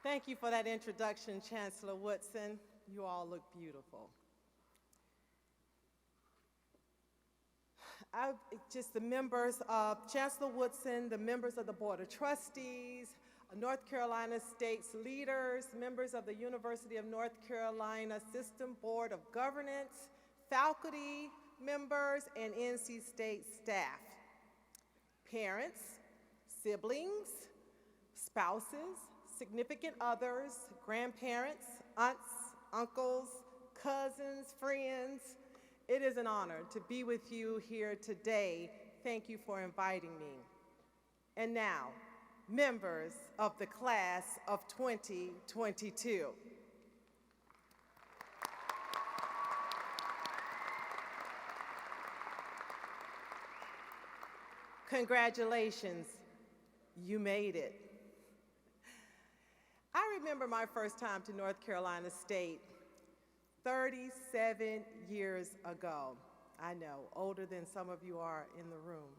Thank you for that introduction, Chancellor Woodson. You all look beautiful. Just the members of Chancellor Woodson, the members of the Board of Trustees, North Carolina State's leaders, members of the University of North Carolina System Board of Governance, faculty members, and NC State staff, parents, siblings, spouses, significant others, grandparents, aunts, uncles, cousins, friends. It is an honor to be with you here today. Thank you for inviting me. And now, members of the class of 2022. Congratulations, you made it. I remember my first time to North Carolina State 37 years ago. I know, older than some of you are in the room.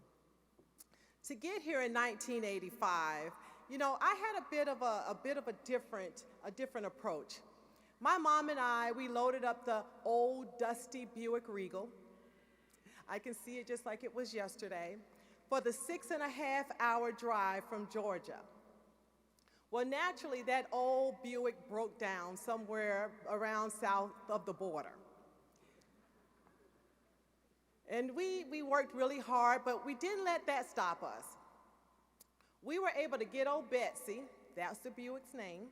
To get here in 1985, you know, I had a bit of a different approach. My mom and I, we loaded up the old dusty Buick Regal. I can see it just like it was yesterday, for the 6.5-hour drive from Georgia. Well, naturally, that old Buick broke down somewhere around south of the border. And we worked really hard, but we didn't let that stop us. We were able to get old Betsy, that's the Buick's name.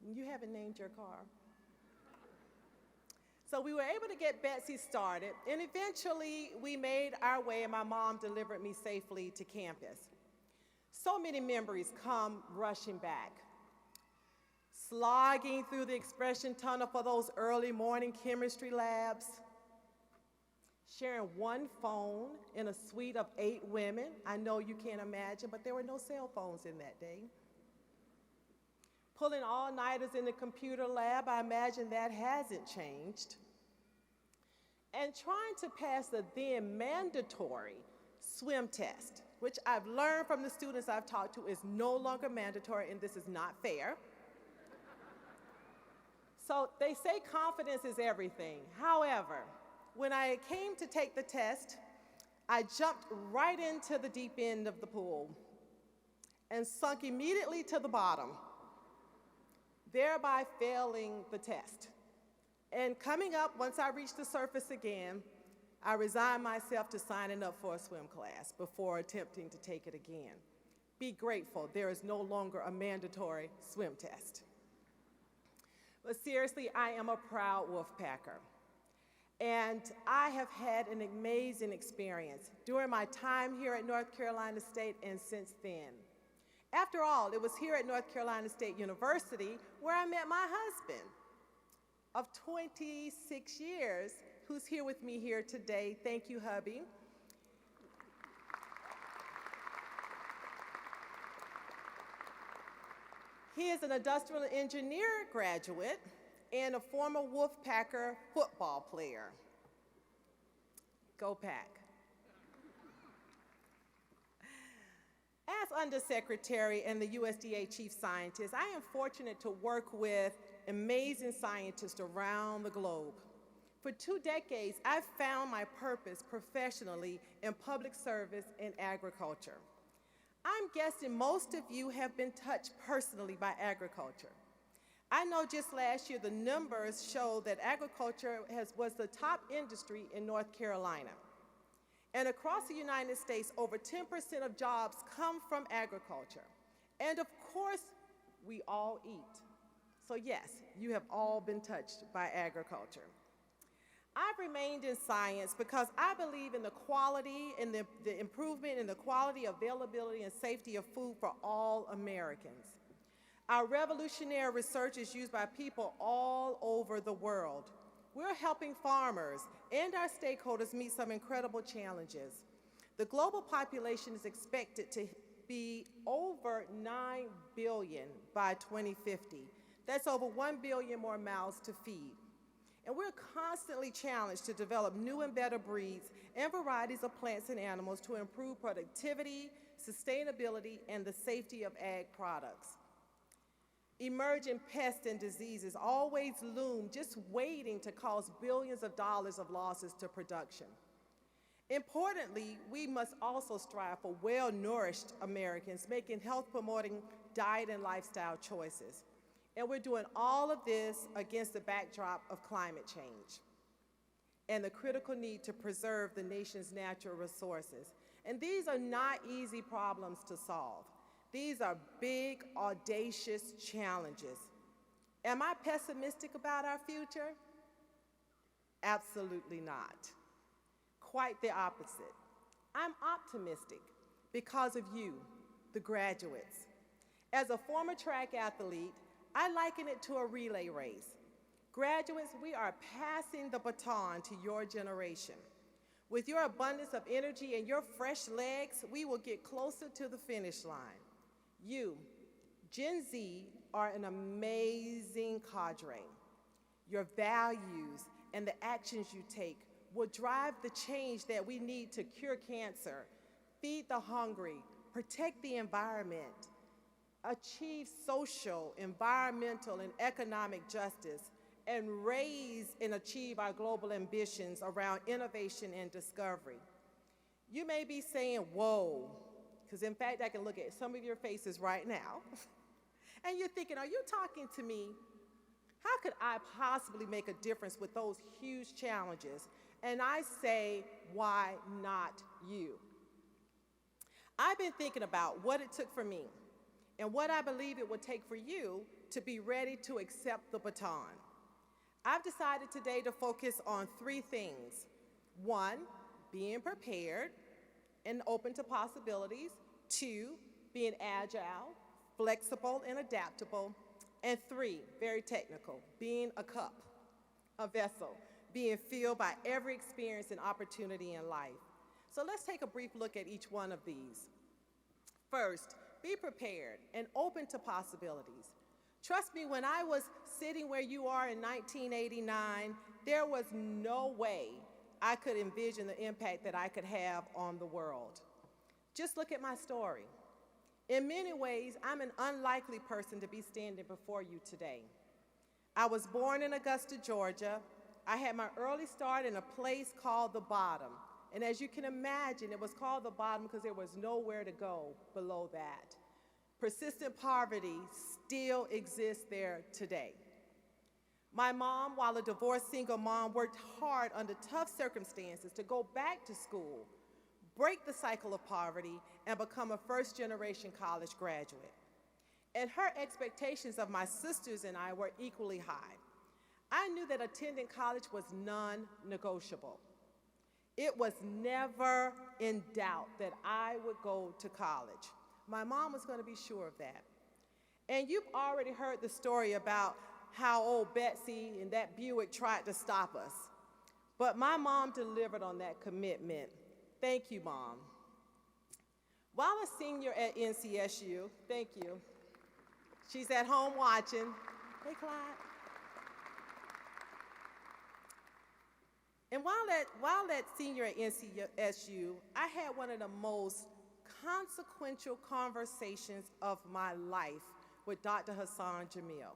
You haven't named your car. So we were able to get Betsy started, and eventually we made our way, and my mom delivered me safely to campus. So many memories come rushing back. Slogging through the expression tunnel for those early morning chemistry labs, sharing one phone in a suite of 8 women. I know you can't imagine, but there were no cell phones in that day. Pulling all-nighters in the computer lab, I imagine that hasn't changed. And trying to pass the then mandatory swim test, which I've learned from the students I've talked to is no longer mandatory, and this is not fair. So they say confidence is everything. However, when I came to take the test, I jumped right into the deep end of the pool and sunk immediately to the bottom, thereby failing the test. And coming up, once I reached the surface again, I resigned myself to signing up for a swim class before attempting to take it again. Be grateful, there is no longer a mandatory swim test. But seriously, I am a proud Wolfpacker. And I have had an amazing experience during my time here at North Carolina State and since then. After all, it was here at North Carolina State University where I met my husband of 26 years, who's here with me here today. Thank you, hubby. He is an industrial engineer graduate and a former Wolfpacker football player. Go Pack. As Undersecretary and the USDA Chief Scientist, I am fortunate to work with amazing scientists around the globe. For 2 decades, I've found my purpose professionally in public service and agriculture. I'm guessing most of you have been touched personally by agriculture. I know just last year the numbers show that agriculture was the top industry in North Carolina. And across the United States, over 10% of jobs come from agriculture. And of course, we all eat. So yes, you have all been touched by agriculture. I've remained in science because I believe in the quality and the improvement in the quality, availability, and safety of food for all Americans. Our revolutionary research is used by people all over the world. We're helping farmers and our stakeholders meet some incredible challenges. The global population is expected to be over 9 billion by 2050. That's over 1 billion more mouths to feed. And we're constantly challenged to develop new and better breeds and varieties of plants and animals to improve productivity, sustainability, and the safety of ag products. Emerging pests and diseases always loom, just waiting to cause billions of dollars of losses to production. Importantly, we must also strive for well-nourished Americans making health-promoting diet and lifestyle choices. And we're doing all of this against the backdrop of climate change and the critical need to preserve the nation's natural resources. And these are not easy problems to solve. These are big, audacious challenges. Am I pessimistic about our future? Absolutely not. Quite the opposite. I'm optimistic because of you, the graduates. As a former track athlete, I liken it to a relay race. Graduates, we are passing the baton to your generation. With your abundance of energy and your fresh legs, we will get closer to the finish line. You, Gen Z, are an amazing cadre. Your values and the actions you take will drive the change that we need to cure cancer, feed the hungry, protect the environment, achieve social, environmental, and economic justice, and raise and achieve our global ambitions around innovation and discovery. You may be saying, whoa, because in fact, I can look at some of your faces right now, and you're thinking, are you talking to me? How could I possibly make a difference with those huge challenges? And I say, why not you? I've been thinking about what it took for me and what I believe it would take for you to be ready to accept the baton. I've decided today to focus on 3 things. 1, being prepared and open to possibilities. 2, being agile, flexible, and adaptable. And 3, very technical, being a cup, a vessel, being filled by every experience and opportunity in life. So let's take a brief look at each one of these. First, be prepared and open to possibilities. Trust me, when I was sitting where you are in 1989, there was no way I could envision the impact that I could have on the world. Just look at my story. In many ways, I'm an unlikely person to be standing before you today. I was born in Augusta, Georgia. I had my early start in a place called The Bottom. And as you can imagine, it was called The Bottom because there was nowhere to go below that. Persistent poverty still exists there today. My mom, while a divorced single mom, worked hard under tough circumstances to go back to school, break the cycle of poverty, and become a first-generation college graduate. And her expectations of my sisters and I were equally high. I knew that attending college was non-negotiable. It was never in doubt that I would go to college. My mom was going to be sure of that. And you've already heard the story about how old Betsy and that Buick tried to stop us. But my mom delivered on that commitment. Thank you, Mom. While a senior at NCSU, thank you. She's at home watching. Hey, Clyde. And while that senior at NCSU, I had one of the most consequential conversations of my life with Dr. Hassan Jamil.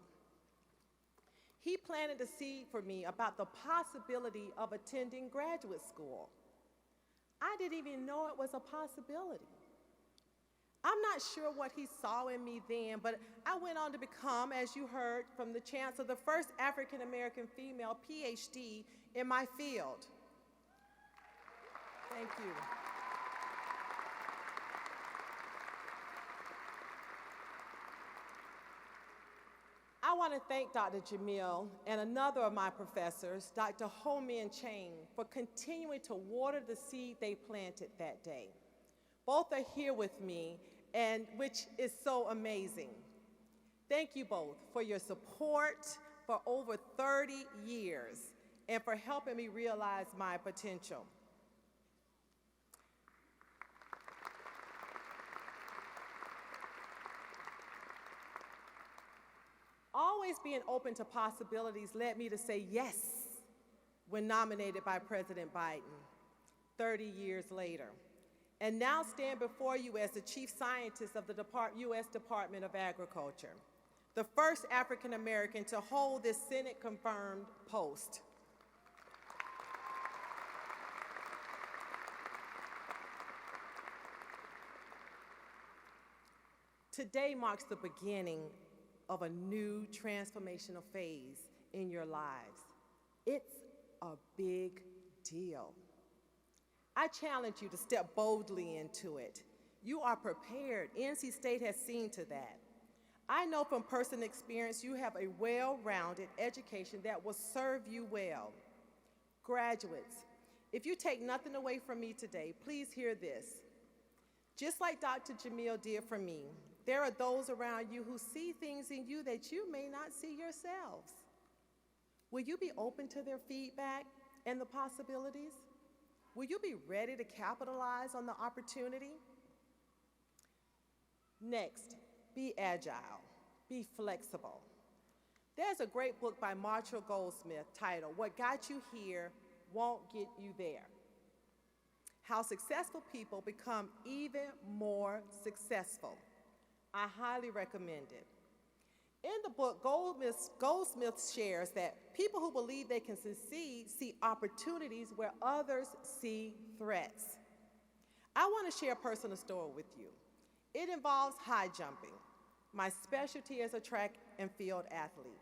He planted a seed for me about the possibility of attending graduate school. I didn't even know it was a possibility. I'm not sure what he saw in me then, but I went on to become, as you heard from the chancellor, the first African-American female PhD in my field. Thank you. I want to thank Dr. Jamil and another of my professors, Dr. Ho-Min Chang, for continuing to water the seed they planted that day. Both are here with me, and which is so amazing. Thank you both for your support for over 30 years and for helping me realize my potential. Always being open to possibilities led me to say yes when nominated by President Biden 30 years later, and now stand before you as the Chief Scientist of the U.S. Department of Agriculture. the first African American to hold this Senate-confirmed post. Today marks the beginning of a new transformational phase in your lives. It's a big deal. I challenge you to step boldly into it. You are prepared. NC State has seen to that. I know from personal experience you have a well-rounded education that will serve you well. Graduates, if you take nothing away from me today, please hear this. Just like Dr. Jamil did for me, there are those around you who see things in you that you may not see yourselves. Will you be open to their feedback and the possibilities? Will you be ready to capitalize on the opportunity? Next, be agile, be flexible. There's a great book by Marshall Goldsmith titled, "What Got You Here Won't Get You There." How successful people become even more successful. I highly recommend it. In the book, Goldsmith shares that people who believe they can succeed see opportunities where others see threats. I want to share a personal story with you. It involves high jumping, my specialty as a track and field athlete.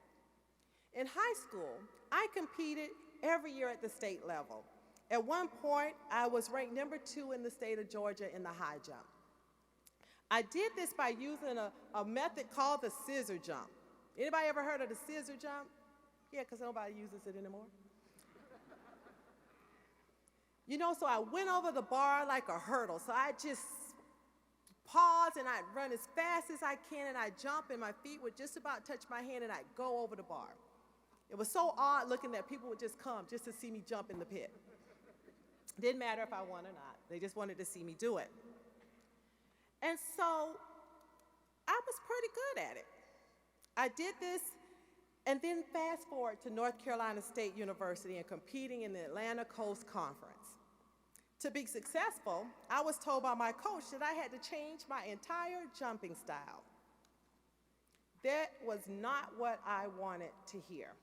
In high school, I competed every year at the state level. At one point, I was ranked number 2 in the state of Georgia in the high jump. I did this by using a method called the scissor jump. Anybody ever heard of the scissor jump? Yeah, because nobody uses it anymore. You know, so I went over the bar like a hurdle. So I just pause and I'd run as fast as I can and I'd jump and my feet would just about touch my hand and I'd go over the bar. It was so odd looking that people would just come just to see me jump in the pit. Didn't matter if I won or not. They just wanted to see me do it. And so I was pretty good at it. I did this and then fast forward to North Carolina State University and competing in the Atlantic Coast Conference. To be successful, I was told by my coach that I had to change my entire jumping style. That was not what I wanted to hear.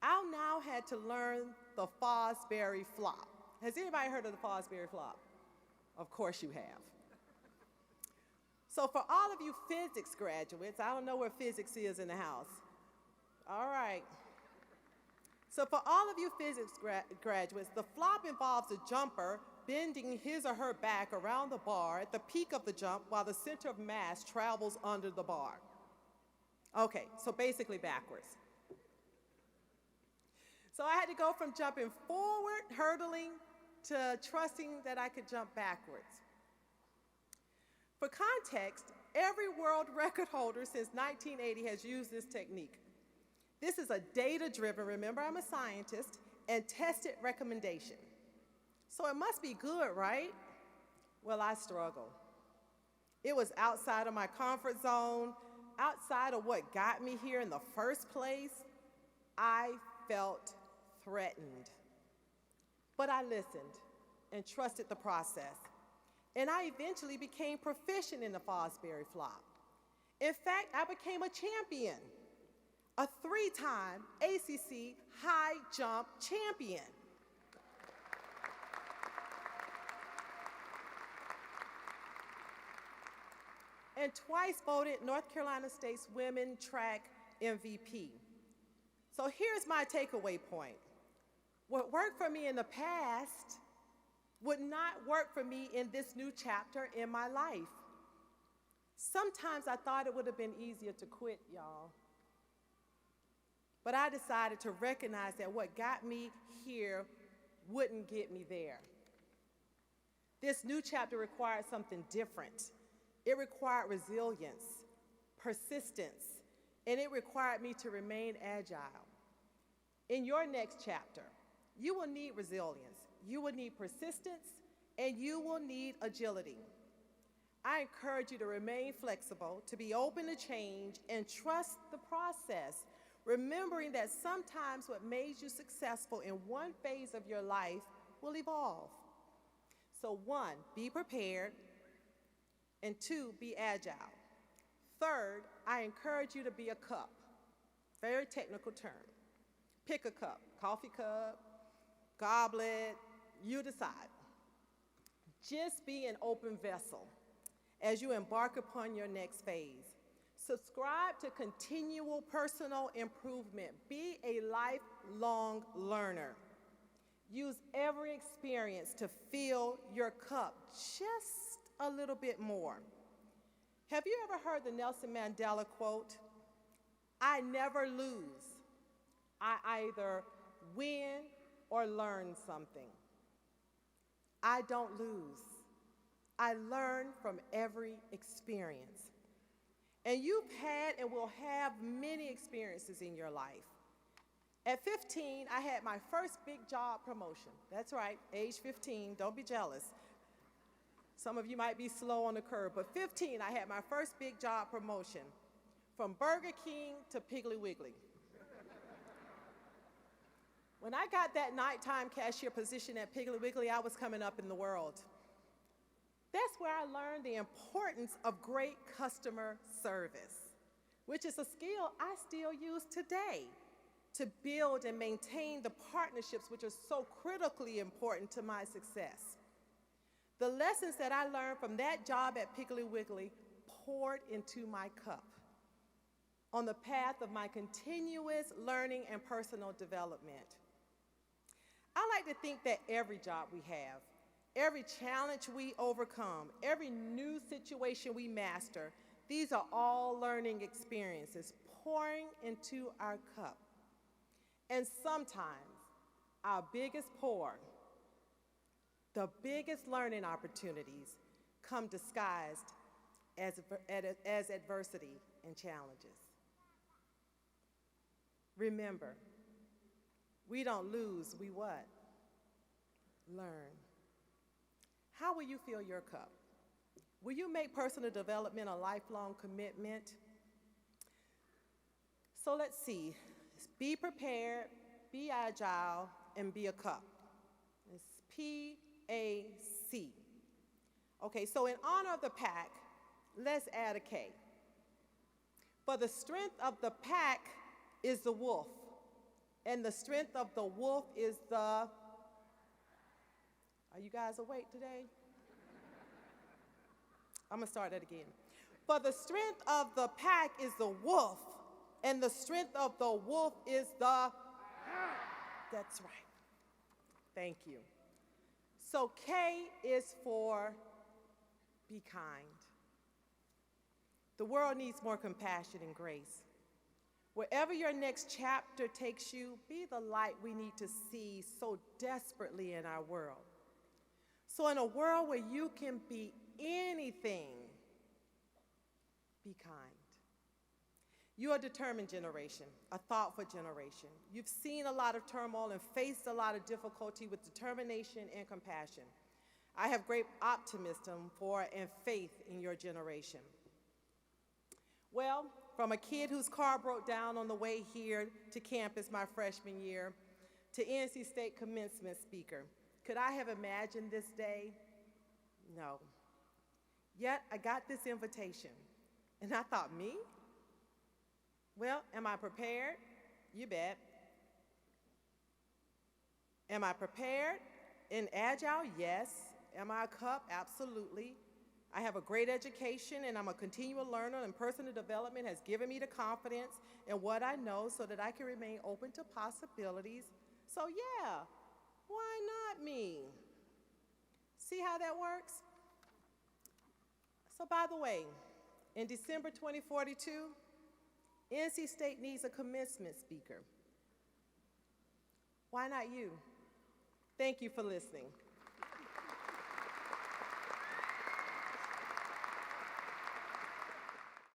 I now had to learn the Fosbury flop. Has anybody heard of the Fosbury flop? Of course you have. So for all of you physics graduates, I don't know where physics is in the house. All right. So for all of you physics graduates, the flop involves a jumper bending his or her back around the bar at the peak of the jump while the center of mass travels under the bar. Okay, so basically backwards. So I had to go from jumping forward, hurdling, to trusting that I could jump backwards. For context, every world record holder since 1980 has used this technique. This is a data-driven, remember I'm a scientist, and tested recommendation. So it must be good, right? Well, I struggled. It was outside of my comfort zone, outside of what got me here in the first place. I felt threatened. But I listened and trusted the process. And I eventually became proficient in the Fosbury flop. In fact, I became a champion, a 3-time ACC high jump champion. And twice voted North Carolina State's Women Track MVP. So here's my takeaway point. What worked for me in the past would not work for me in this new chapter in my life. Sometimes I thought it would have been easier to quit, y'all. But I decided to recognize that what got me here wouldn't get me there. This new chapter required something different. It required resilience, persistence, and it required me to remain agile. In your next chapter, you will need resilience, you will need persistence, and you will need agility. I encourage you to remain flexible, to be open to change, and trust the process, remembering that sometimes what made you successful in one phase of your life will evolve. So 1, be prepared, and 2, be agile. Third, I encourage you to be a cup. Very technical term. Pick a cup, coffee cup, goblet, you decide. Just be an open vessel as you embark upon your next phase. Subscribe to continual personal improvement. Be a lifelong learner. Use every experience to fill your cup just a little bit more. Have you ever heard the Nelson Mandela quote? I never lose. I either win or learn something. I don't lose. I learn from every experience. And you've had and will have many experiences in your life. At 15, I had my first big job promotion. That's right, age 15, don't be jealous. Some of you might be slow on the curve, but 15, I had my first big job promotion from Burger King to Piggly Wiggly. When I got that nighttime cashier position at Piggly Wiggly, I was coming up in the world. That's where I learned the importance of great customer service, which is a skill I still use today to build and maintain the partnerships which are so critically important to my success. The lessons that I learned from that job at Piggly Wiggly poured into my cup on the path of my continuous learning and personal development. I like to think that every job we have, every challenge we overcome, every new situation we master, these are all learning experiences pouring into our cup. And sometimes our biggest pour, the biggest learning opportunities come disguised as adversity and challenges. Remember, we don't lose, we what? Learn. How will you fill your cup? Will you make personal development a lifelong commitment? So let's see. Be prepared, be agile, and be a cup. It's P-A-C. Okay, so in honor of the pack, let's add a K. For the strength of the pack is the wolf, and the strength of the wolf is the... Are you guys awake today? I'm gonna start that again. For the strength of the pack is the wolf, and the strength of the wolf is the... That's right. Thank you. So K is for be kind. The world needs more compassion and grace. Wherever your next chapter takes you, be the light we need to see so desperately in our world. So in a world where you can be anything, be kind. You're a determined generation, a thoughtful generation. You've seen a lot of turmoil and faced a lot of difficulty with determination and compassion. I have great optimism for and faith in your generation. Well, from a kid whose car broke down on the way here to campus my freshman year, to NC State commencement speaker, could I have imagined this day? No. Yet I got this invitation, and I thought, me? Well, am I prepared? You bet. Am I prepared and agile? Yes. Am I a cup? Absolutely. I have a great education, and I'm a continual learner, and personal development has given me the confidence in what I know so that I can remain open to possibilities. So yeah, why not me? See how that works? So by the way, in December 2042, NC State needs a commencement speaker. Why not you? Thank you for listening.